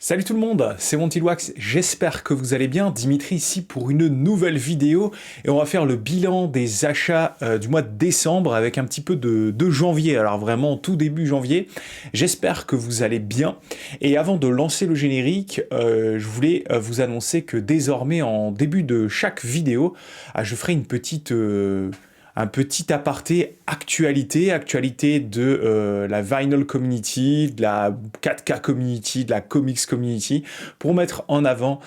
Salut tout le monde, c'est Montywax, j'espère que vous allez bien. Dimitri ici pour une nouvelle vidéo et on va faire le bilan des achats du mois de décembre avec un petit peu de janvier, alors vraiment tout début janvier. J'espère que vous allez bien et avant de lancer le générique, je voulais vous annoncer que désormais en début de chaque vidéo, je ferai une petite... un petit aparté actualité de la vinyl community, de la 4K community, de la comics community, pour mettre en avant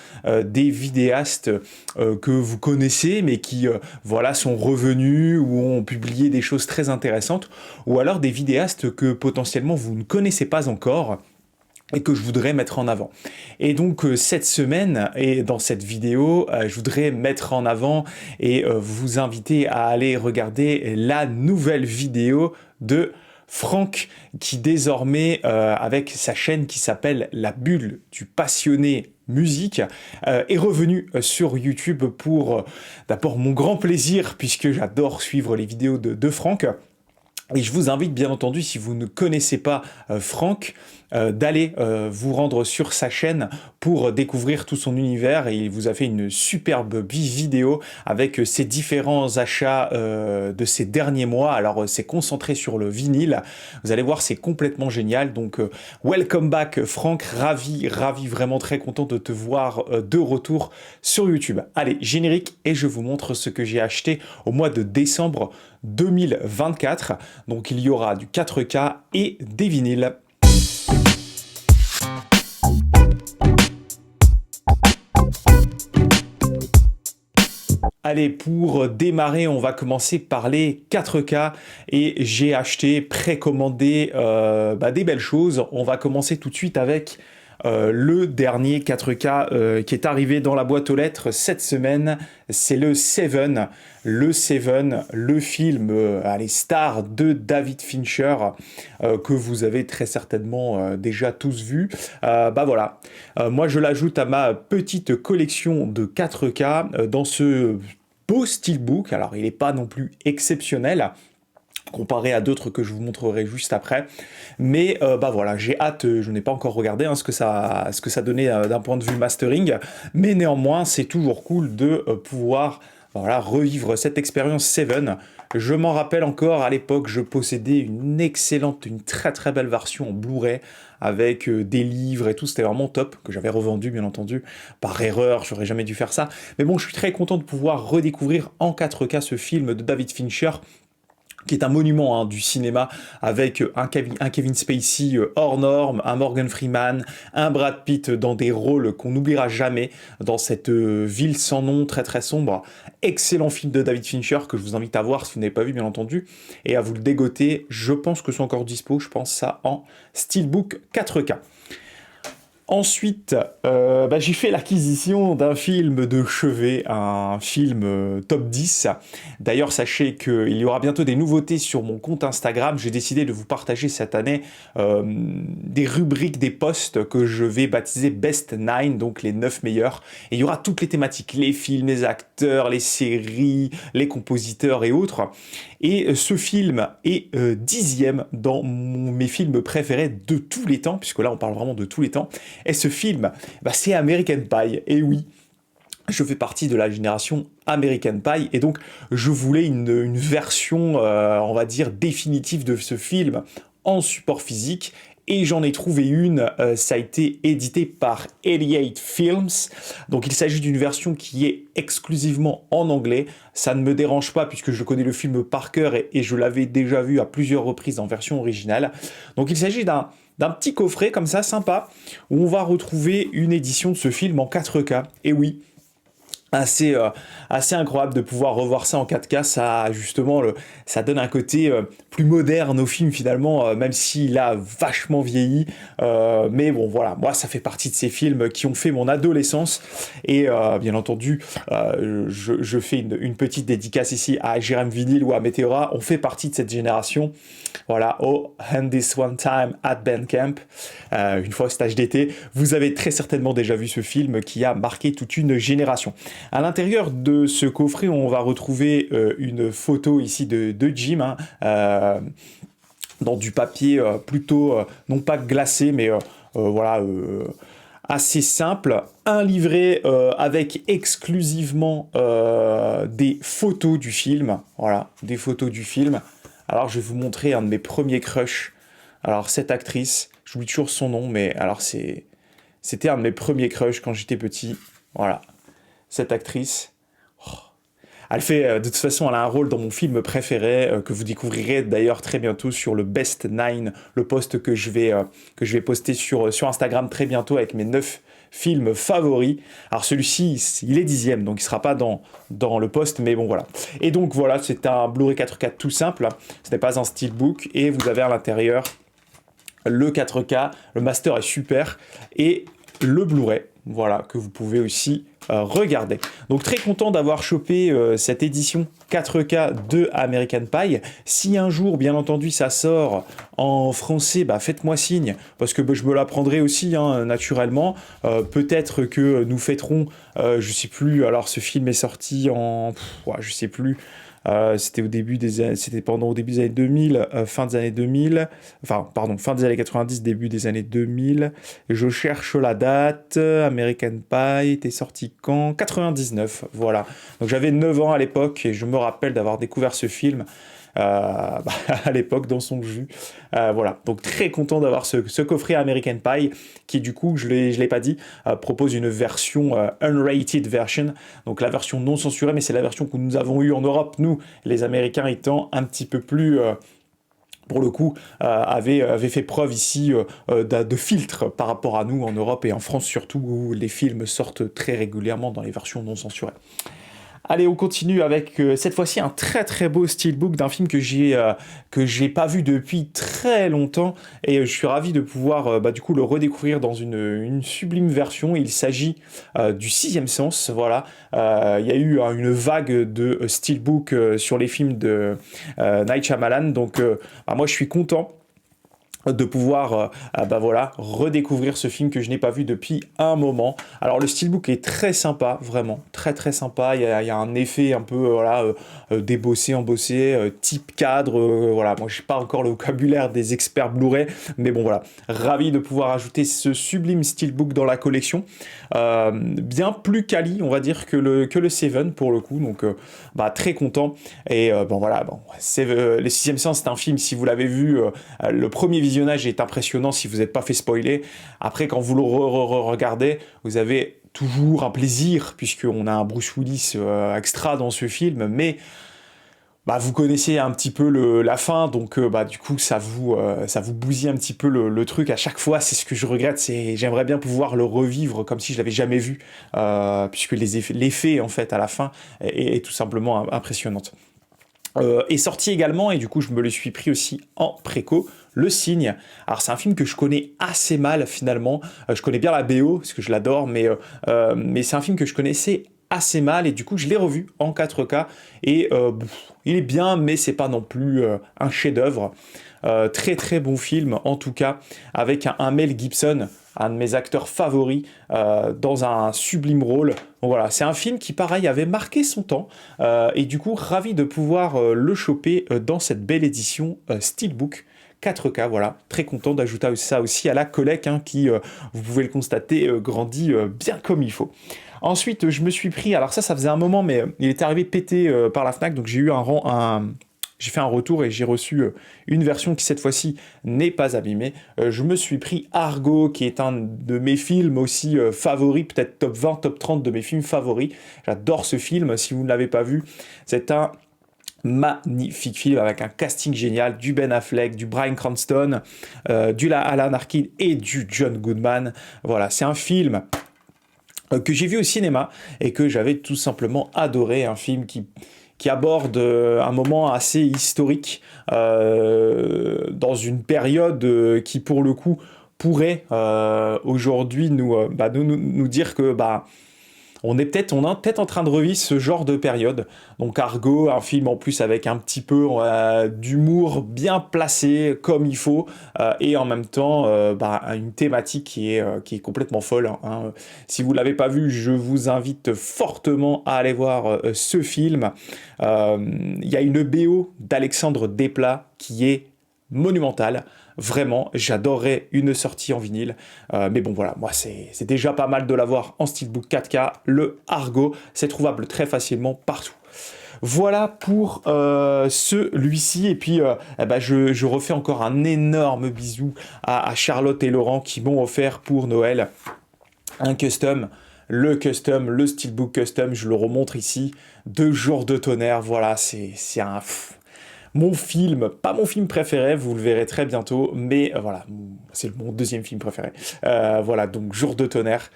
des vidéastes que vous connaissez, mais qui voilà, sont revenus ou ont publié des choses très intéressantes, ou alors des vidéastes que potentiellement vous ne connaissez pas encore, et que je voudrais mettre en avant. Et donc cette semaine, et dans cette vidéo, je voudrais mettre en avant et vous inviter à aller regarder la nouvelle vidéo de Franck, qui désormais, avec sa chaîne qui s'appelle La Bulle du Passionné Musique, est revenu sur YouTube pour d'abord mon grand plaisir, puisque j'adore suivre les vidéos de Franck. Et je vous invite bien entendu, si vous ne connaissez pas Franck, d'aller vous rendre sur sa chaîne pour découvrir tout son univers. Et il vous a fait une superbe vidéo avec ses différents achats de ces derniers mois. Alors c'est concentré sur le vinyle. Vous allez voir, c'est complètement génial. Donc welcome back Franck, ravi, vraiment très content de te voir de retour sur YouTube. Allez, générique et je vous montre ce que j'ai acheté au mois de décembre 2024. Donc il y aura du 4K et des vinyles. Allez, pour démarrer, on va commencer par les 4K et j'ai acheté, précommandé des belles choses. On va commencer tout de suite avec le dernier 4K qui est arrivé dans la boîte aux lettres cette semaine. C'est le Seven. Le Seven, le film les stars de David Fincher que vous avez très certainement déjà tous vu. Voilà. Moi, je l'ajoute à ma petite collection de 4K dans ce beau steelbook. Alors, il n'est pas non plus exceptionnel comparé à d'autres que je vous montrerai juste après. Mais voilà, j'ai hâte, je n'ai pas encore regardé ce que ça donnait d'un point de vue mastering, mais néanmoins, c'est toujours cool de pouvoir voilà, revivre cette expérience Seven. Je m'en rappelle encore, à l'époque, je possédais une excellente, une très belle version en Blu-ray avec des livres et tout, c'était vraiment top, que j'avais revendu bien entendu, par erreur, j'aurais jamais dû faire ça. Mais bon, je suis très content de pouvoir redécouvrir en 4K ce film de David Fincher, qui est un monument du cinéma, avec un Kevin Spacey hors norme, un Morgan Freeman, un Brad Pitt dans des rôles qu'on n'oubliera jamais dans cette ville sans nom très sombre. Excellent film de David Fincher que je vous invite à voir si vous n'avez pas vu bien entendu, et à vous le dégoter. Je pense que c'est encore dispo, je pense ça en Steelbook 4K. Ensuite, j'ai fait l'acquisition d'un film de chevet, un film top 10. D'ailleurs, sachez qu'il y aura bientôt des nouveautés sur mon compte Instagram. J'ai décidé de vous partager cette année des rubriques, des posts que je vais baptiser Best 9, donc les 9 meilleurs. Et il y aura toutes les thématiques, les films, les acteurs, les séries, les compositeurs et autres. Et ce film est 10e dans mes films préférés de tous les temps, puisque là on parle vraiment de tous les temps. Et ce film, c'est American Pie. Et oui, je fais partie de la génération American Pie, et donc je voulais une version, on va dire, définitive de ce film en support physique. Et j'en ai trouvé une, ça a été édité par 88 Films, donc il s'agit d'une version qui est exclusivement en anglais. Ça ne me dérange pas puisque je connais le film par cœur et je l'avais déjà vu à plusieurs reprises en version originale. Donc il s'agit d'un petit coffret comme ça, sympa, où on va retrouver une édition de ce film en 4K. Et oui, assez incroyable de pouvoir revoir ça en 4K, ça justement ça donne un côté plus moderne au film finalement, même s'il a vachement vieilli, mais bon voilà, moi ça fait partie de ces films qui ont fait mon adolescence, et bien entendu je fais une petite dédicace ici à Jérém Vinyl ou à Meteora, on fait partie de cette génération. Voilà, oh, and this one time at Bandcamp, une fois au stage d'été, vous avez très certainement déjà vu ce film qui a marqué toute une génération. À l'intérieur de ce coffret, on va retrouver une photo ici de Jim, dans du papier plutôt, non pas glacé, mais voilà, assez simple, un livret avec exclusivement des photos du film, voilà, des photos du film. Alors je vais vous montrer un de mes premiers crushs. Alors cette actrice, j'oublie toujours son nom, mais alors c'était un de mes premiers crushs quand j'étais petit, voilà, cette actrice. Elle fait, de toute façon, elle a un rôle dans mon film préféré, que vous découvrirez d'ailleurs très bientôt sur le Best 9, le post que je vais poster sur Instagram très bientôt avec mes 9 films favoris. Alors celui-ci, il est 10e, donc il ne sera pas dans le post, mais bon voilà. Et donc voilà, c'est un Blu-ray 4K tout simple, ce n'est pas un steelbook, et vous avez à l'intérieur le 4K, le master est super, et le Blu-ray, voilà, que vous pouvez aussi regarder. Donc très content d'avoir chopé cette édition 4K de American Pie. Si un jour, bien entendu, ça sort en français, bah, faites-moi signe, parce que bah, je me la prendrai aussi, hein, naturellement. Peut-être que nous fêterons, je sais plus, alors ce film est sorti en... ouais, je sais plus... c'était pendant au début des années 2000, fin des années 2000, enfin, pardon, fin des années 90, début des années 2000. Je cherche la date. American Pie était sorti quand? 99, voilà. Donc j'avais 9 ans à l'époque et je me rappelle d'avoir découvert ce film. À l'époque dans son jus. Voilà, donc très content d'avoir ce coffret American Pie qui du coup, je l'ai pas dit, propose une version unrated version, donc la version non censurée, mais c'est la version que nous avons eue en Europe, nous, les Américains étant un petit peu plus... pour le coup, avait fait preuve ici de filtre par rapport à nous en Europe et en France surtout, où les films sortent très régulièrement dans les versions non censurées. Allez, on continue avec cette fois-ci un très très beau steelbook d'un film que j'ai pas vu depuis très longtemps et je suis ravi de pouvoir du coup le redécouvrir dans une sublime version. Il s'agit du Sixième Sens, voilà. Il y a eu une vague de steelbook sur les films de Night Shyamalan, donc moi je suis content de pouvoir voilà, redécouvrir ce film que je n'ai pas vu depuis un moment. Alors le steelbook est très sympa, vraiment, très très sympa. Il y a un effet un peu voilà, débossé, embossé, type cadre. Voilà, moi je n'ai pas encore le vocabulaire des experts Blu-ray, mais bon voilà, ravi de pouvoir ajouter ce sublime steelbook dans la collection. Bien plus quali, on va dire, que le Seven pour le coup, donc très content. Et voilà, les Sixième Sens, c'est un film, si vous l'avez vu, le premier visionnage est impressionnant si vous n'êtes pas fait spoiler. Après, quand vous le regardez, vous avez toujours un plaisir, puisqu'on a un Bruce Willis extra dans ce film, mais vous connaissez un petit peu la fin, donc du coup ça vous bousille un petit peu le truc à chaque fois. C'est ce que je regrette, j'aimerais bien pouvoir le revivre comme si je l'avais jamais vu, puisque l'effet en fait à la fin est tout simplement impressionnante. Est sorti également, et du coup je me le suis pris aussi en préco, Le Cygne. Alors c'est un film que je connais assez mal finalement, je connais bien la BO parce que je l'adore, mais c'est un film que je connaissais assez mal, et du coup je l'ai revu en 4K, et il est bien, mais c'est pas non plus un chef-d'œuvre. Très très bon film en tout cas, avec un Mel Gibson, un de mes acteurs favoris, dans un sublime rôle. Donc voilà, c'est un film qui pareil avait marqué son temps, et du coup ravi de pouvoir le choper dans cette belle édition Steelbook 4K, voilà, très content d'ajouter ça aussi à la collecte, hein, qui, vous pouvez le constater, grandit bien comme il faut. Ensuite, je me suis pris, alors ça faisait un moment, mais il est arrivé pété par la Fnac, donc j'ai eu j'ai fait un retour et j'ai reçu une version qui cette fois-ci n'est pas abîmée. Je me suis pris Argo, qui est un de mes films aussi favoris, peut-être top 20, top 30 de mes films favoris. J'adore ce film, si vous ne l'avez pas vu. C'est un magnifique film avec un casting génial, du Ben Affleck, du Bryan Cranston, du Alan Arkin et du John Goodman. Voilà, c'est un film que j'ai vu au cinéma et que j'avais tout simplement adoré, un film qui aborde un moment assez historique dans une période qui pour le coup pourrait aujourd'hui nous dire que on est peut-être en train de revivre ce genre de période. Donc Argo, un film en plus avec un petit peu d'humour bien placé comme il faut, et en même temps une thématique qui est complètement folle, hein. Si vous l'avez pas vu, je vous invite fortement à aller voir ce film. Il y a une BO d'Alexandre Desplat qui est monumental. Vraiment, j'adorerais une sortie en vinyle. Mais bon, voilà, moi, c'est déjà pas mal de l'avoir en Steelbook 4K. Le Argo, c'est trouvable très facilement partout. Voilà pour celui-ci. Et puis, je refais encore un énorme bisou à Charlotte et Laurent qui m'ont offert pour Noël un custom. Le custom, le Steelbook custom, je le remontre ici. 2 jours de tonnerre, voilà, c'est un... Mon film, pas mon film préféré, vous le verrez très bientôt, mais voilà, c'est mon deuxième film préféré. Voilà, donc Jour de tonnerre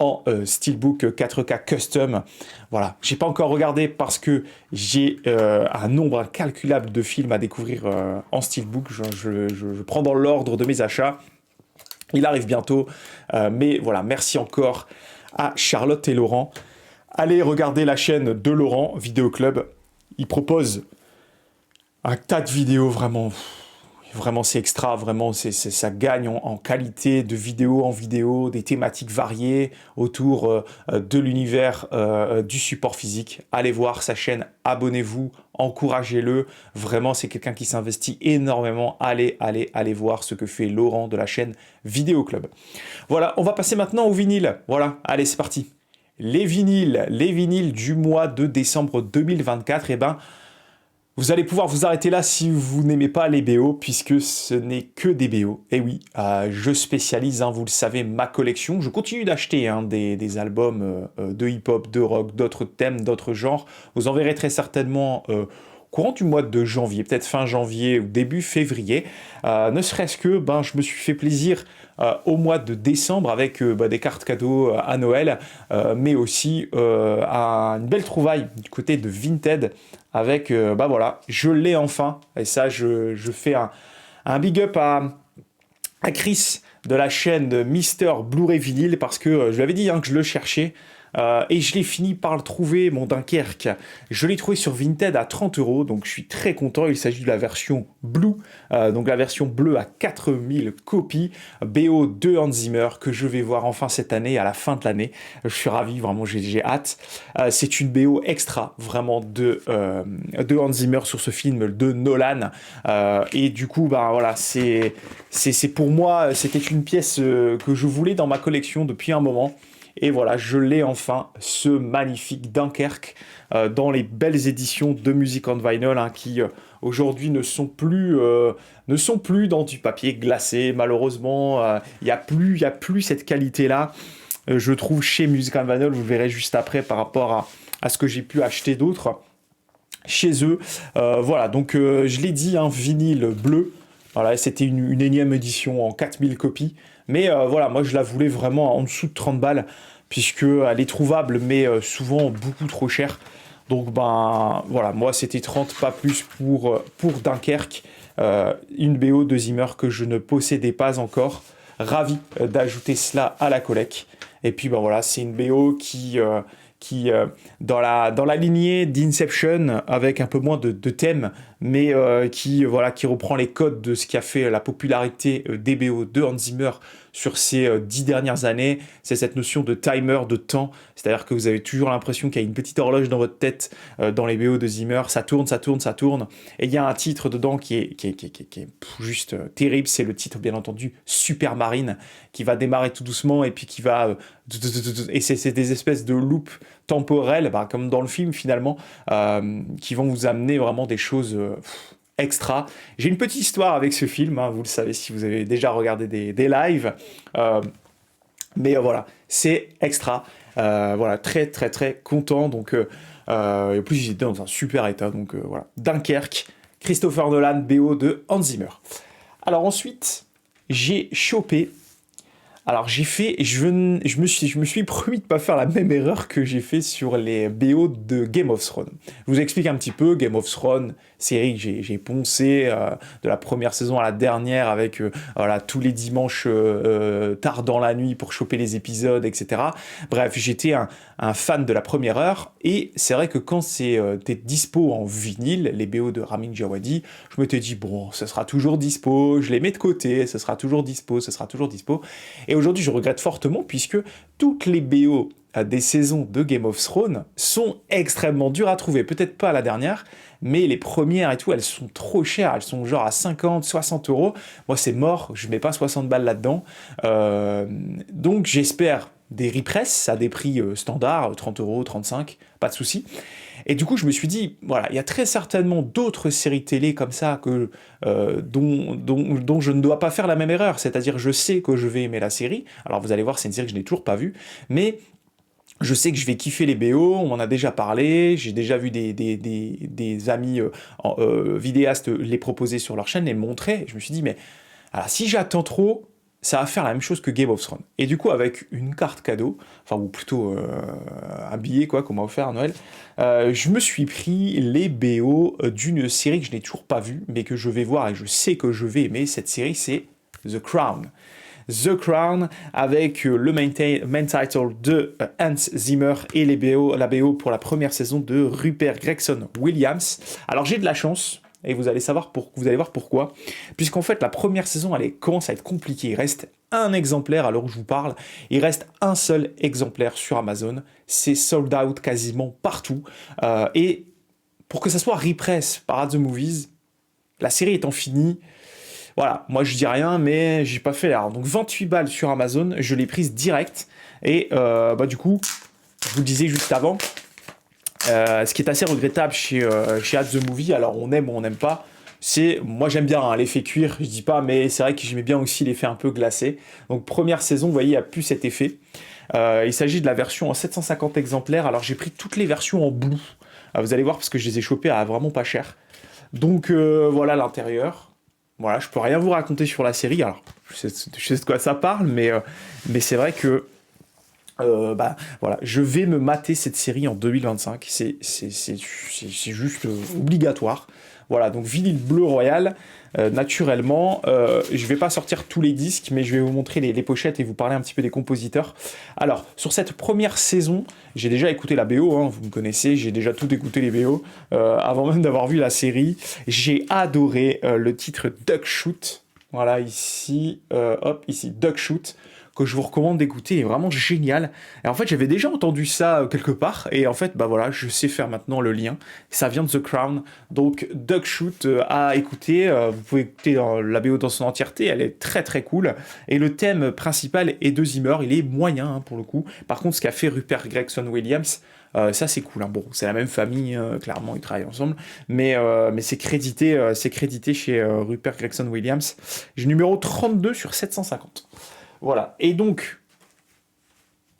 en Steelbook 4K Custom. Voilà, j'ai pas encore regardé parce que j'ai un nombre incalculable de films à découvrir en Steelbook. Je prends dans l'ordre de mes achats. Il arrive bientôt, mais voilà, merci encore à Charlotte et Laurent. Allez regarder la chaîne de Laurent, Vidéo Club. Il propose un tas de vidéos vraiment... Vraiment, c'est extra, vraiment, ça gagne en qualité de vidéo en vidéo, des thématiques variées autour de l'univers du support physique. Allez voir sa chaîne, abonnez-vous, encouragez-le. Vraiment, c'est quelqu'un qui s'investit énormément. Allez voir ce que fait Laurent de la chaîne Vidéo Club. Voilà, on va passer maintenant au vinyle. Voilà, allez, c'est parti. Les vinyles du mois de décembre 2024, eh ben... Vous allez pouvoir vous arrêter là si vous n'aimez pas les BO, puisque ce n'est que des BO. Et oui, je spécialise, vous le savez, ma collection. Je continue d'acheter des albums de hip-hop, de rock, d'autres thèmes, d'autres genres. Vous en verrez très certainement courant du mois de janvier, peut-être fin janvier ou début février. Ne serait-ce que je me suis fait plaisir au mois de décembre avec des cartes cadeaux à Noël, mais aussi une belle trouvaille du côté de Vinted avec, voilà, je l'ai enfin. Et ça, je fais un big up à Chris de la chaîne Mister Blu-ray Vinyl parce que je lui avais dit que je le cherchais. Et je l'ai fini par le trouver, mon Dunkerque. Je l'ai trouvé sur Vinted à 30 €, donc je suis très content. Il s'agit de la version Blue, donc la version bleue à 4000 copies, BO de Hans Zimmer, que je vais voir enfin cette année, à la fin de l'année. Je suis ravi, vraiment, j'ai hâte. C'est une BO extra, vraiment, de Hans Zimmer sur ce film de Nolan. Et du coup, voilà, c'est pour moi, c'était une pièce que je voulais dans ma collection depuis un moment. Et voilà, je l'ai enfin, ce magnifique Dunkerque, dans les belles éditions de Music on Vinyl, qui aujourd'hui ne sont plus dans du papier glacé, malheureusement. Il n'y a plus cette qualité-là, je trouve, chez Music on Vinyl. Vous le verrez juste après par rapport à ce que j'ai pu acheter d'autres chez eux. Voilà, donc je l'ai dit, vinyle bleu. Voilà, c'était une énième édition en 4000 copies. Mais voilà, moi je la voulais vraiment en dessous de 30 balles, puisqu'elle est trouvable, mais souvent beaucoup trop chère. Donc voilà, moi c'était 30, pas plus pour Dunkerque. Une BO de Zimmer que je ne possédais pas encore. Ravi d'ajouter cela à la collecte. Et puis voilà, c'est une BO qui dans la lignée d'Inception, avec un peu moins de thèmes, mais qui reprend les codes de ce qui a fait la popularité des BO de Hans Zimmer sur ces 10 dernières années. C'est cette notion de timer, de temps, c'est-à-dire que vous avez toujours l'impression qu'il y a une petite horloge dans votre tête dans les BO de Zimmer, ça tourne, et il y a un titre dedans qui est juste terrible, c'est le titre bien entendu Super Marine, qui va démarrer tout doucement et puis qui va... et c'est des espèces de loops temporels, comme dans le film finalement, qui vont vous amener vraiment des choses... extra. J'ai une petite histoire avec ce film, vous le savez si vous avez déjà regardé des lives, mais voilà, c'est extra. Voilà, très très très content, donc et en plus j'étais dans un super état, donc voilà. Dunkerque, Christopher Nolan, BO de Hans Zimmer. Alors ensuite, j'ai chopé... Alors j'ai fait, je me suis promis de pas faire la même erreur que j'ai fait sur les BO de Game of Thrones. Je vous explique un petit peu. Game of Thrones, série que j'ai poncé de la première saison à la dernière, avec voilà, tous les dimanches tard dans la nuit pour choper les épisodes, etc. Bref, j'étais un fan de la première heure, et c'est vrai que quand c'était dispo en vinyle, les BO de Ramin Djawadi, je m'étais dit bon, ce sera toujours dispo, je les mets de côté, ce sera toujours dispo. Et aujourd'hui, je regrette fortement, puisque toutes les BO des saisons de Game of Thrones sont extrêmement dures à trouver. Peut-être pas la dernière, mais les premières et tout, elles sont trop chères. Elles sont genre à 50, 60 euros. Moi, c'est mort, je mets pas 60 balles là-dedans. Donc, j'espère des repress à des prix standards, 30 euros, 35, pas de souci. Et du coup, je me suis dit, voilà, il y a très certainement d'autres séries télé comme ça dont je ne dois pas faire la même erreur. C'est-à-dire, je sais que je vais aimer la série. Alors, vous allez voir, c'est une série que je n'ai toujours pas vue. Mais je sais que je vais kiffer les BO, on m'en a déjà parlé, j'ai déjà vu des amis vidéastes les proposer sur leur chaîne et me montrer. Je me suis dit, mais alors, si j'attends trop, ça va faire la même chose que Game of Thrones. Et du coup, avec une carte cadeau, enfin, ou plutôt un billet, quoi, qu'on m'a offert à Noël, je me suis pris les BO d'une série que je n'ai toujours pas vue, mais que je vais voir et je sais que je vais aimer. Cette série, c'est The Crown. The Crown, avec le main title de Hans Zimmer et la BO pour la première saison de Rupert Gregson Williams. Alors j'ai de la chance, et vous allez voir pourquoi, puisqu'en fait la première saison commence à être compliquée. Il reste un exemplaire à l'heure où je vous parle, il reste un seul exemplaire sur Amazon, c'est sold out quasiment partout, et pour que ça soit repress par At The Movies, la série étant finie, voilà, moi je dis rien, mais j'ai pas fait l'erreur. Donc 28 balles sur Amazon, je l'ai prise direct. Et du coup, je vous le disais juste avant, ce qui est assez regrettable chez At The Movie, alors on aime ou on n'aime pas, moi j'aime bien l'effet cuir, je dis pas, mais c'est vrai que j'aimais bien aussi l'effet un peu glacé. Donc première saison, vous voyez, il n'y a plus cet effet. Il s'agit de la version en 750 exemplaires, alors j'ai pris toutes les versions en blue. Vous allez voir parce que je les ai chopées à vraiment pas cher. Donc voilà l'intérieur. Voilà, je peux rien vous raconter sur la série. Alors, je sais de quoi ça parle, mais c'est vrai que voilà, je vais me mater cette série en 2025. C'est juste obligatoire. Voilà, donc vinyle bleu royal. Naturellement, je vais pas sortir tous les disques, mais je vais vous montrer les pochettes et vous parler un petit peu des compositeurs. Alors, sur cette première saison, j'ai déjà écouté la BO, hein, vous me connaissez, j'ai déjà tout écouté les BO, avant même d'avoir vu la série. J'ai adoré le titre Duck Shoot. Voilà, ici, ici, Duck Shoot, que je vous recommande d'écouter, il est vraiment génial. Et en fait, j'avais déjà entendu ça quelque part, et en fait, voilà, je sais faire maintenant le lien. Ça vient de The Crown, donc Duck Shoot à écouter. Vous pouvez écouter la BO dans son entièreté, elle est très très cool. Et le thème principal est de Zimmer, il est moyen pour le coup. Par contre, ce qu'a fait Rupert Gregson Williams, ça c'est cool. Bon, c'est la même famille, clairement, ils travaillent ensemble, mais c'est crédité chez Rupert Gregson Williams. J'ai numéro 32 sur 750. Voilà, et donc,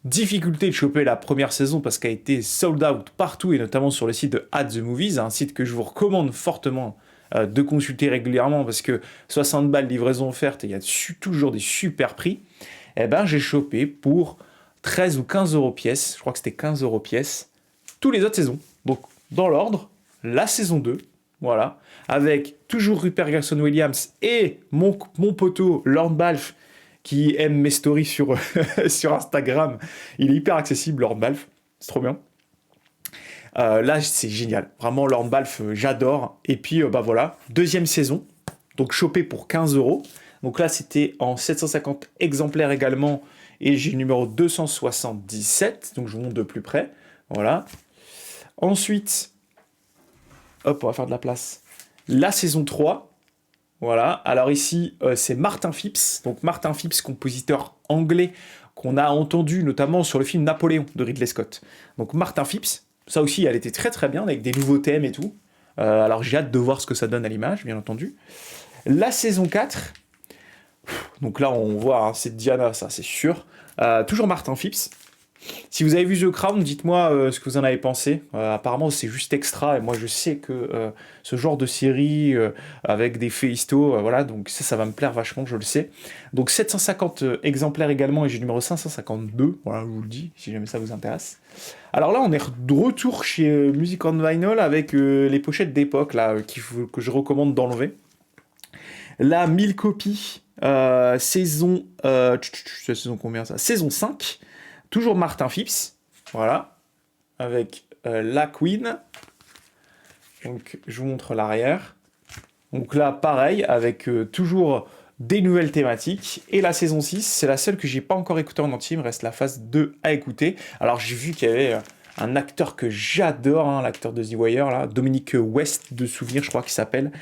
difficulté de choper la première saison parce qu'elle a été sold out partout, et notamment sur le site de At The Movies, un site que je vous recommande fortement de consulter régulièrement parce que 60 balles livraison offerte et il y a toujours des super prix. Eh ben, j'ai chopé pour 13 ou 15 euros pièce, je crois que c'était 15 euros pièce, tous les autres saisons. Donc, dans l'ordre, la saison 2, voilà, avec toujours Rupert Gregson Williams et mon poteau Lord Balfe, qui aime mes stories sur Instagram. Il est hyper accessible, Lord Balfe. C'est trop bien. Là, c'est génial. Vraiment, Lord Balfe, j'adore. Et puis, voilà, deuxième saison. Donc, chopé pour 15 euros. Donc là, c'était en 750 exemplaires également. Et j'ai le numéro 277. Donc, je vous montre de plus près. Voilà. Ensuite, hop, on va faire de la place. La saison 3. Voilà, alors ici, c'est Martin Phipps. Donc Martin Phipps, compositeur anglais, qu'on a entendu notamment sur le film Napoléon de Ridley Scott. Donc Martin Phipps, ça aussi, elle était très très bien, avec des nouveaux thèmes et tout. Alors j'ai hâte de voir ce que ça donne à l'image, bien entendu. La saison 4, donc là on voit, hein, c'est Diana, ça c'est sûr. Toujours Martin Phipps. Si vous avez vu The Crown, dites-moi ce que vous en avez pensé. Apparemment, c'est juste extra, et moi je sais que ce genre de série avec des faits histo, voilà, donc ça va me plaire vachement, je le sais. Donc 750 exemplaires également, et j'ai le numéro 552, voilà, je vous le dis, si jamais ça vous intéresse. Alors là, on est de retour chez Music on Vinyl avec les pochettes d'époque, là, que je recommande d'enlever. Là, 1000 copies, saison combien ça? Saison 5. Toujours Martin Phipps, voilà, avec la Queen. Donc, je vous montre l'arrière. Donc là, pareil, avec toujours des nouvelles thématiques. Et la saison 6, c'est la seule que j'ai pas encore écoutée en entier, il me reste la phase 2 à écouter. Alors j'ai vu qu'il y avait un acteur que j'adore, hein, l'acteur de The Wire, là, Dominique West de souvenir, je crois qu'il s'appelle.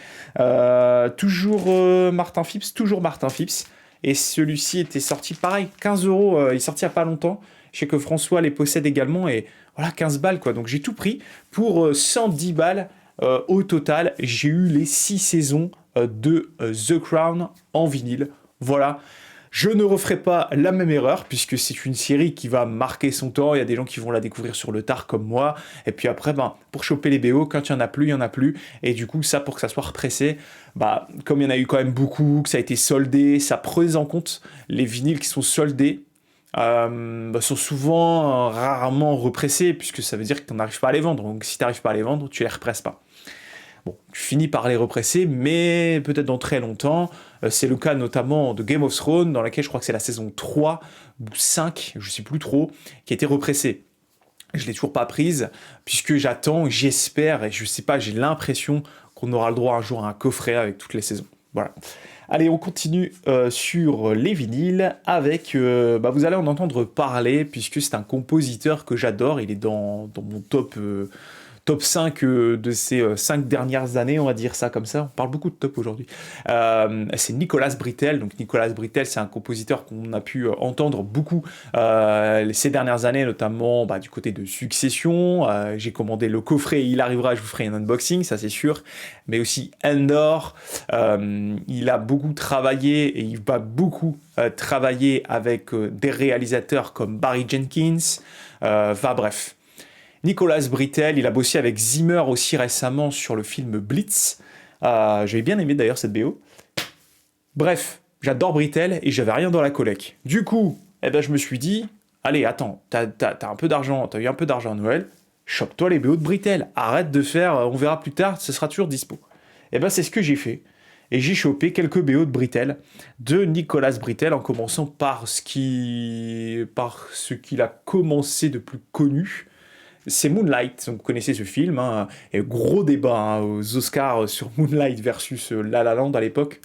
Toujours Martin Phipps. Et celui-ci était sorti, pareil, 15 euros, il est sorti il n'y a pas longtemps. Je sais que François les possède également, et voilà, 15 balles, quoi. Donc j'ai tout pris pour 110 balles au total. J'ai eu les 6 saisons de The Crown en vinyle. Voilà. Je ne referai pas la même erreur, puisque c'est une série qui va marquer son temps. Il y a des gens qui vont la découvrir sur le tard, comme moi. Et puis après, pour choper les BO, quand il n'y en a plus, il n'y en a plus. Et du coup, ça, pour que ça soit repressé, comme il y en a eu quand même beaucoup, que ça a été soldé, ça prenait en compte les vinyles qui sont soldés. Sont souvent rarement repressés, puisque ça veut dire que tu n'arrives pas à les vendre. Donc si tu n'arrives pas à les vendre, tu les represses pas. Bon, tu finis par les represser, mais peut-être dans très longtemps. C'est le cas notamment de Game of Thrones, dans laquelle je crois que c'est la saison 3 ou 5, je sais plus trop, qui a été repressée. Je ne l'ai toujours pas prise, puisque j'attends, j'espère, et je sais pas, j'ai l'impression qu'on aura le droit un jour à un coffret avec toutes les saisons. Voilà. Allez, on continue sur les vinyles avec, vous allez en entendre parler, puisque c'est un compositeur que j'adore, il est dans mon top 5 de ces 5 dernières années, on va dire ça comme ça. On parle beaucoup de top aujourd'hui. C'est Nicolas Britell. Donc Nicolas Britell, c'est un compositeur qu'on a pu entendre beaucoup ces dernières années, notamment du côté de Succession. J'ai commandé le coffret, il arrivera, je vous ferai un unboxing, ça c'est sûr. Mais aussi Endor. Il a beaucoup travaillé et il va beaucoup travailler avec des réalisateurs comme Barry Jenkins. Bref. Nicolas Britell, il a bossé avec Zimmer aussi récemment sur le film Blitz. J'avais bien aimé d'ailleurs cette BO. Bref, j'adore Britell et j'avais rien dans la collecte. Du coup, je me suis dit, allez, attends, t'as un peu d'argent, t'as eu un peu d'argent à Noël, chope-toi les BO de Britell. Arrête de faire, on verra plus tard, ce sera toujours dispo. C'est ce que j'ai fait. Et j'ai chopé quelques BO de Britell, de Nicolas Britell, en commençant par ce qu'il a commencé de plus connu. C'est Moonlight, donc vous connaissez ce film, hein, et gros débat aux Oscars sur Moonlight versus La La Land à l'époque.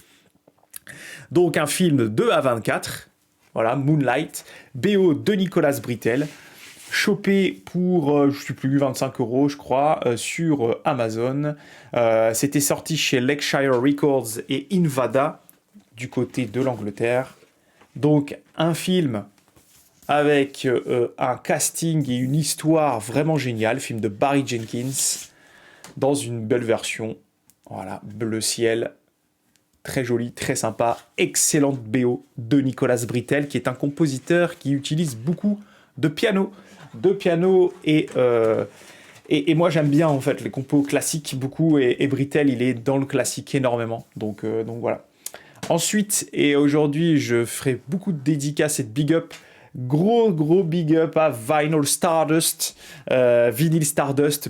Donc un film de A24, voilà, Moonlight, BO de Nicolas Britell, chopé pour, je ne sais plus, 25 euros je crois, sur Amazon. C'était sorti chez Lakeshire Records et Invada, du côté de l'Angleterre. Donc un film avec un casting et une histoire vraiment géniale, film de Barry Jenkins, dans une belle version, voilà, bleu ciel, très joli, très sympa, excellente BO de Nicolas Britell, qui est un compositeur qui utilise beaucoup de piano et moi j'aime bien en fait les compos classiques beaucoup, et Britell il est dans le classique énormément, donc voilà. Ensuite, et aujourd'hui je ferai beaucoup de dédicaces et de big up. Gros big up à Vinyl Stardust,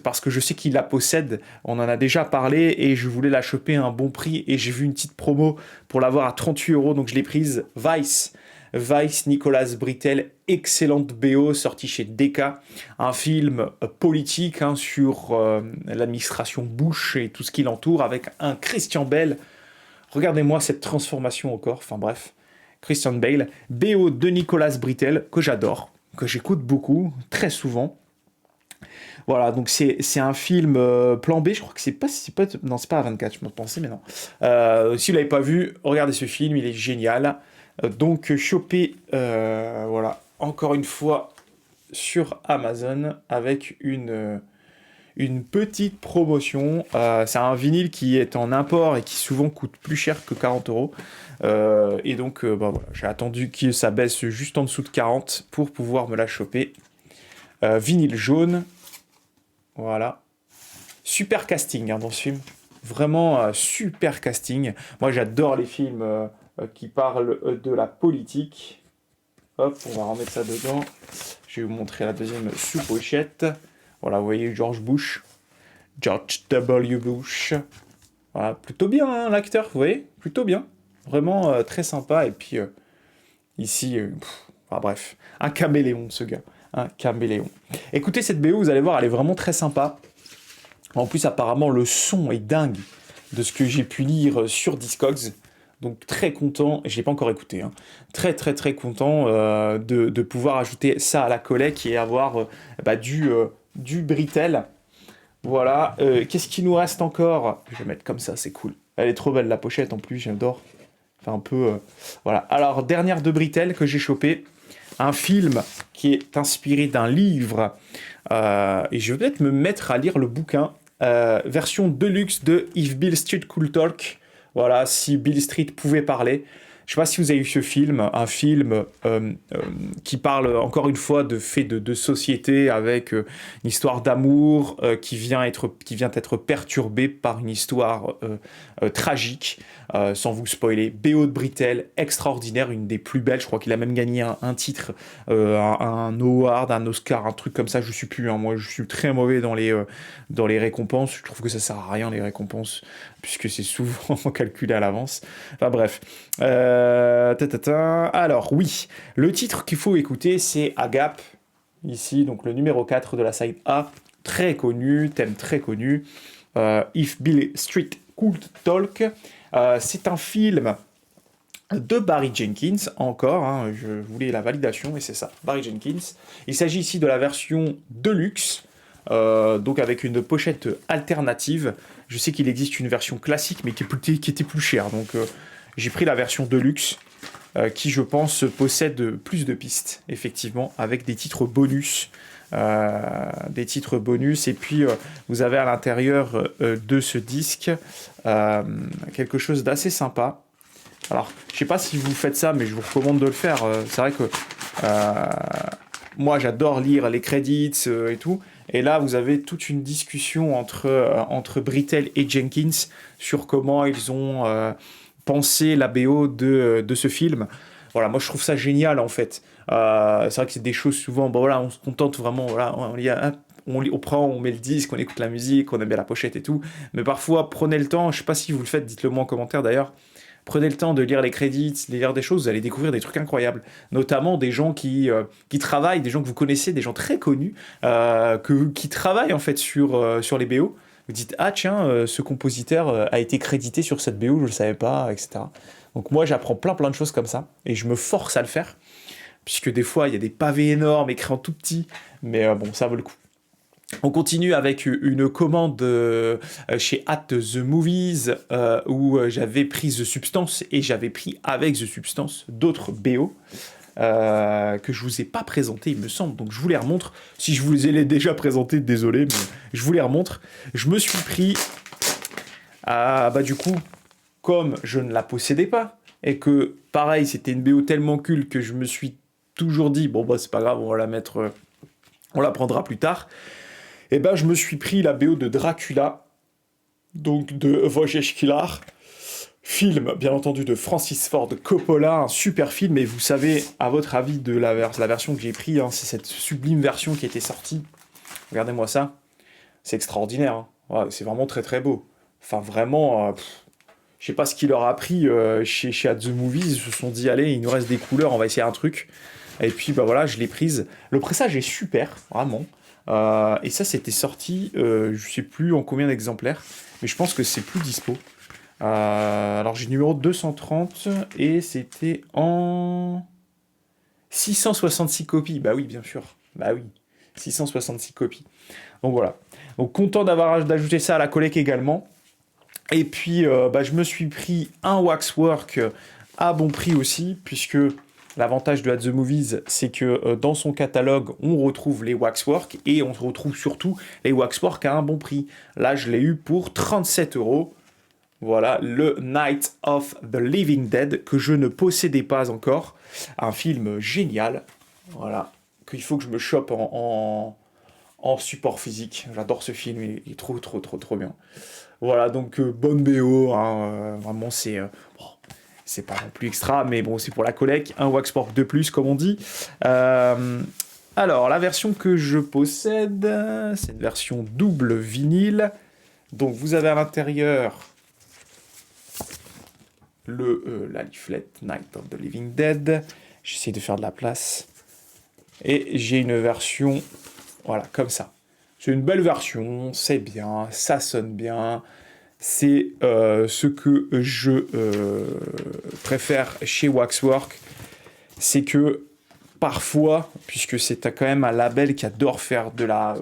parce que je sais qu'il la possède, on en a déjà parlé et je voulais la choper à un bon prix et j'ai vu une petite promo pour l'avoir à 38 euros, donc je l'ai prise. Vice, Nicolas Britell, excellente BO sortie chez Decca, un film politique sur l'administration Bush et tout ce qui l'entoure, avec un Christian Bale. Regardez-moi cette transformation encore, enfin bref. Christian Bale, BO de Nicolas Britell, que j'adore, que j'écoute beaucoup, très souvent. Voilà, donc c'est un film plan B, je crois que c'est pas à 24, je me pensais, mais non. Si vous l'avez pas vu, regardez ce film, il est génial. Donc chopé, voilà, encore une fois, sur Amazon, avec une petite promotion. C'est un vinyle qui est en import et qui souvent coûte plus cher que 40 euros. Et donc, voilà, j'ai attendu que ça baisse juste en dessous de 40 pour pouvoir me la choper. Vinyle jaune. Voilà. Super casting dans ce film. Vraiment super casting. Moi, j'adore les films qui parlent de la politique. Hop, on va remettre ça dedans. Je vais vous montrer la deuxième sous-pochette. Voilà, vous voyez George W. Bush. Voilà, plutôt bien l'acteur, vous voyez, plutôt bien. Vraiment très sympa. Et puis ici, bref, un caméléon ce gars. Un caméléon. Écoutez cette BO, vous allez voir, elle est vraiment très sympa. En plus, apparemment, le son est dingue de ce que j'ai pu lire sur Discogs. Donc très content, je l'ai pas encore écouté, hein, très très très content de pouvoir ajouter ça à la collecte et avoir du Britel. Voilà, qu'est-ce qui nous reste encore? Je vais mettre comme ça, c'est cool. Elle est trop belle la pochette en plus, j'adore. Enfin un peu... voilà. Alors, dernière de Britel que j'ai chopé. Un film qui est inspiré d'un livre. Et je vais peut-être me mettre à lire le bouquin. Version deluxe de If Bill Street Could Talk. Voilà, si Bill Street pouvait parler. Je sais pas si vous avez vu ce film, un film qui parle encore une fois de faits de société avec une histoire d'amour qui vient être perturbée par une histoire tragique, sans vous spoiler. BO de Britel, extraordinaire, une des plus belles. Je crois qu'il a même gagné un titre, un award, un Oscar, un truc comme ça. Je sais plus. Hein. Moi, je suis très mauvais dans les récompenses. Je trouve que ça sert à rien les récompenses puisque c'est souvent calculé à l'avance. Enfin bref. Alors oui, le titre qu'il faut écouter, c'est Agape, ici, donc le numéro 4 de la side A, très connu, thème très connu, If Bill Street Could Talk. C'est un film de Barry Jenkins, encore, hein, je voulais la validation, et c'est ça, Barry Jenkins. Il s'agit ici de la version Deluxe, donc avec une pochette alternative. Je sais qu'il existe une version classique, mais qui était plus chère, donc j'ai pris la version Deluxe, qui je pense possède plus de pistes, effectivement, avec des titres bonus. Et puis vous avez à l'intérieur de ce disque quelque chose d'assez sympa. Alors, je sais pas si vous faites ça, mais je vous recommande de le faire. C'est vrai que moi, j'adore lire les credits et tout. Et là, vous avez toute une discussion entre Britel et Jenkins sur comment ils ont pensé la BO de ce film. Voilà, moi, je trouve ça génial, en fait. C'est vrai que c'est des choses souvent, bon, voilà, on se contente vraiment, voilà, on prend, on met le disque, on écoute la musique, on aime bien la pochette et tout. Mais parfois, prenez le temps, je sais pas si vous le faites, dites-le moi en commentaire d'ailleurs. Prenez le temps de lire les crédits, de lire des choses, vous allez découvrir des trucs incroyables. Notamment des gens qui travaillent, des gens que vous connaissez, des gens très connus, qui travaillent en fait sur les BO. Vous dites, ah tiens, ce compositeur a été crédité sur cette BO, je ne le savais pas, etc. Donc moi, j'apprends plein de choses comme ça, et je me force à le faire, puisque des fois, il y a des pavés énormes écrits en tout petit, mais bon, ça vaut le coup. On continue avec une commande chez At The Movies où j'avais pris The Substance et j'avais pris avec The Substance d'autres BO que je vous ai pas présenté, il me semble. Donc je vous les remontre. Si je vous les ai déjà présentés, désolé, mais je vous les remontre. Je me suis pris du coup, comme je ne la possédais pas et que pareil, c'était une BO tellement cool que je me suis toujours dit bon bah c'est pas grave, on va la mettre, on la prendra plus tard. Et ben je me suis pris la BO de Dracula, donc de Wojciech Kilar, film bien entendu de Francis Ford Coppola, un super film, et vous savez, à votre avis, de la version que j'ai pris, hein, c'est cette sublime version qui était sortie. Regardez-moi ça, c'est extraordinaire, hein. Ouais, c'est vraiment très beau. Enfin vraiment, je sais pas ce qu'il leur a pris chez At The Movies, ils se sont dit allez, il nous reste des couleurs, on va essayer un truc. Et puis bah voilà, je l'ai prise. Le pressage est super, vraiment. Et ça, c'était sorti, je sais plus en combien d'exemplaires, mais je pense que c'est plus dispo. Alors j'ai le numéro 230 et c'était en 666 copies. Bah oui, bien sûr. Bah oui, 666 copies. Donc voilà. Donc content d'ajouter ça à la collecte également. Et puis je me suis pris un Waxwork à bon prix aussi, puisque l'avantage de At The Movies, c'est que dans son catalogue, on retrouve les Waxwork et on retrouve surtout les Waxwork à un bon prix. Là, je l'ai eu pour 37 €. Voilà, le Night of the Living Dead, que je ne possédais pas encore. Un film génial, voilà, qu'il faut que je me chope en support physique. J'adore ce film, il est trop bien. Voilà, donc bonne BO, hein, vraiment bon, c'est pas non plus extra, mais bon, c'est pour la collecte, un Waxwork de plus, comme on dit. Alors, la version que je possède, c'est une version double vinyle. Donc, vous avez à l'intérieur la leaflet Night of the Living Dead. J'essaie de faire de la place. Et j'ai une version, voilà, comme ça. C'est une belle version, c'est bien, ça sonne bien. c'est ce que je préfère chez Waxwork, c'est que parfois, puisque c'est quand même un label qui adore faire de la...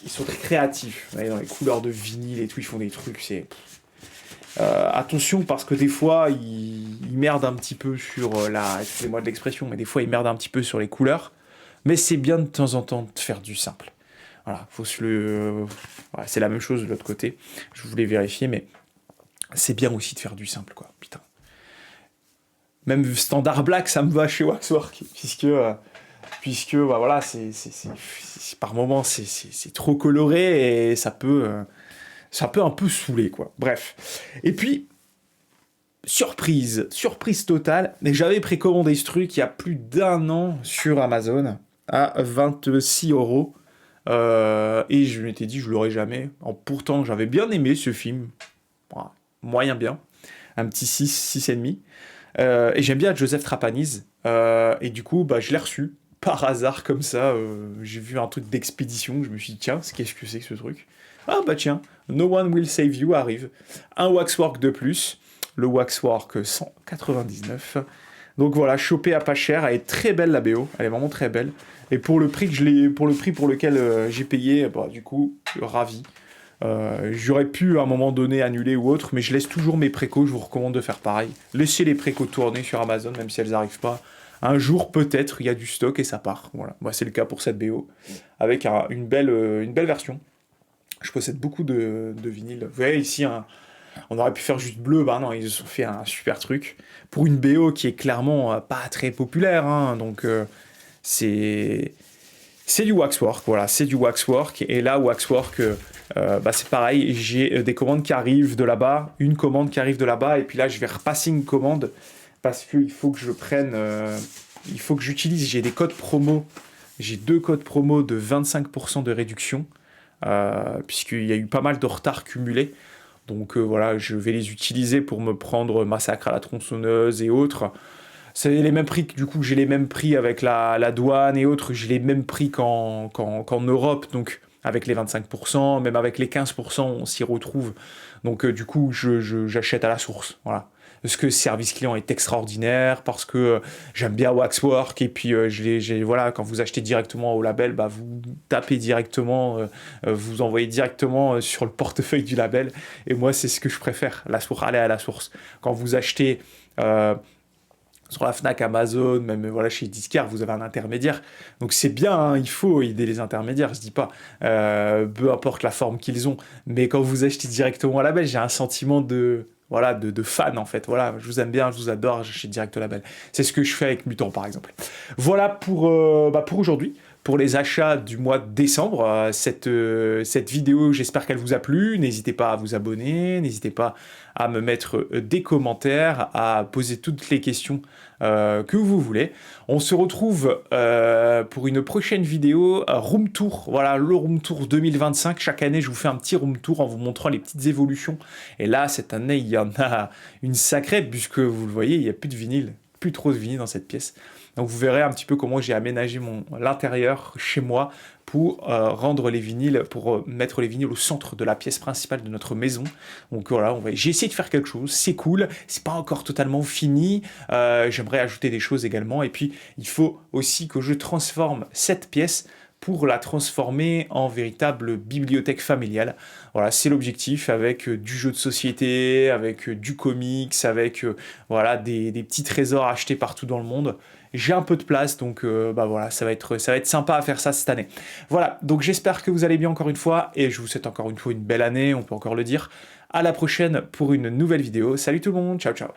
ils sont très créatifs, dans les couleurs de vinyle et tout, ils font des trucs, c'est... attention, parce que des fois, ils merdent un petit peu sur la... Excusez-moi de l'expression, mais des fois, ils merdent un petit peu sur les couleurs. Mais c'est bien de temps en temps de faire du simple. Voilà, faut se le... voilà, c'est la même chose de l'autre côté. Je voulais vérifier, mais c'est bien aussi de faire du simple, quoi. Putain. Même standard black, ça me va chez Waxwork, puisque bah, voilà, par moments, c'est trop coloré et ça peut un peu saouler, quoi. Bref. Et puis, surprise totale. Mais j'avais précommandé ce truc il y a plus d'1 an sur Amazon à 26 €. Et je m'étais dit, je l'aurais jamais. Pourtant, j'avais bien aimé ce film. Voilà, moyen bien. Un petit 6,5. Et j'aime bien Joseph Trapaniz. Et du coup, bah, je l'ai reçu. Par hasard, comme ça. J'ai vu un truc d'expédition. Je me suis dit, tiens, qu'est-ce que c'est que ce truc? Ah bah tiens, No One Will Save You arrive. Un Waxwork de plus. Le Waxwork 199. Donc voilà, chopé à pas cher. Elle est très belle, la BO. Elle est vraiment très belle. Et pour le prix pour lequel j'ai payé, bah, du coup, ravi. J'aurais pu à un moment donné annuler ou autre, mais je laisse toujours mes précos. Je vous recommande de faire pareil. Laissez les précos tourner sur Amazon, même si elles n'arrivent pas. Un jour, peut-être, il y a du stock et ça part. Voilà. Moi, c'est le cas pour cette BO, avec une belle version. Je possède beaucoup de vinyles. Vous voyez ici, on aurait pu faire juste bleu. Bah non, ils ont fait un super truc. Pour une BO qui est clairement pas très populaire. Hein, donc, c'est du Waxwork. Voilà, c'est du Waxwork. Et là, Waxwork, bah, c'est pareil. J'ai des commandes qui arrivent de là-bas. Une commande qui arrive de là-bas. Et puis là, je vais repasser une commande. Parce qu'il faut que je prenne... il faut que j'utilise... J'ai des codes promo. J'ai 2 codes promo de 25% de réduction. Puisqu'il y a eu pas mal de retard cumulé. Donc voilà, je vais les utiliser pour me prendre Massacre à la tronçonneuse et autres. C'est les mêmes prix, du coup j'ai les mêmes prix avec la douane et autres, j'ai les mêmes prix qu'en Europe, donc avec les 25%, même avec les 15%, on s'y retrouve. Donc du coup j'achète à la source, voilà. Parce que le service client est extraordinaire, parce que j'aime bien Waxwork, et puis voilà, quand vous achetez directement au label, bah, vous tapez directement, vous envoyez directement sur le portefeuille du label, et moi c'est ce que je préfère, aller à la source. Quand vous achetez sur la Fnac, Amazon, même voilà, chez Discard, vous avez un intermédiaire. Donc c'est bien, hein, il faut aider les intermédiaires, je dis pas, peu importe la forme qu'ils ont, mais quand vous achetez directement au label, j'ai un sentiment de fan en fait. Voilà, je vous aime bien, je vous adore, j'achète direct au label. C'est ce que je fais avec Mutant par exemple. Voilà pour aujourd'hui. Pour les achats du mois de décembre, cette vidéo, j'espère qu'elle vous a plu. N'hésitez pas à vous abonner, n'hésitez pas à me mettre des commentaires, à poser toutes les questions que vous voulez. On se retrouve pour une prochaine vidéo Room Tour. Voilà, le Room Tour 2025. Chaque année, je vous fais un petit Room Tour en vous montrant les petites évolutions. Et là, cette année, il y en a une sacrée, puisque vous le voyez, il n'y a plus de vinyle, plus trop de vinyle dans cette pièce. Donc vous verrez un petit peu comment j'ai aménagé l'intérieur chez moi pour rendre les vinyles, pour mettre les vinyles au centre de la pièce principale de notre maison. Donc voilà, j'ai essayé de faire quelque chose, c'est cool, c'est pas encore totalement fini, j'aimerais ajouter des choses également, et puis il faut aussi que je transforme cette pièce pour la transformer en véritable bibliothèque familiale. Voilà, c'est l'objectif, avec du jeu de société, avec du comics, avec voilà, des petits trésors achetés partout dans le monde. J'ai un peu de place, donc bah voilà, ça va être sympa à faire ça cette année. Voilà, donc j'espère que vous allez bien encore une fois, et je vous souhaite encore une fois une belle année, on peut encore le dire. À la prochaine pour une nouvelle vidéo. Salut tout le monde, ciao ciao.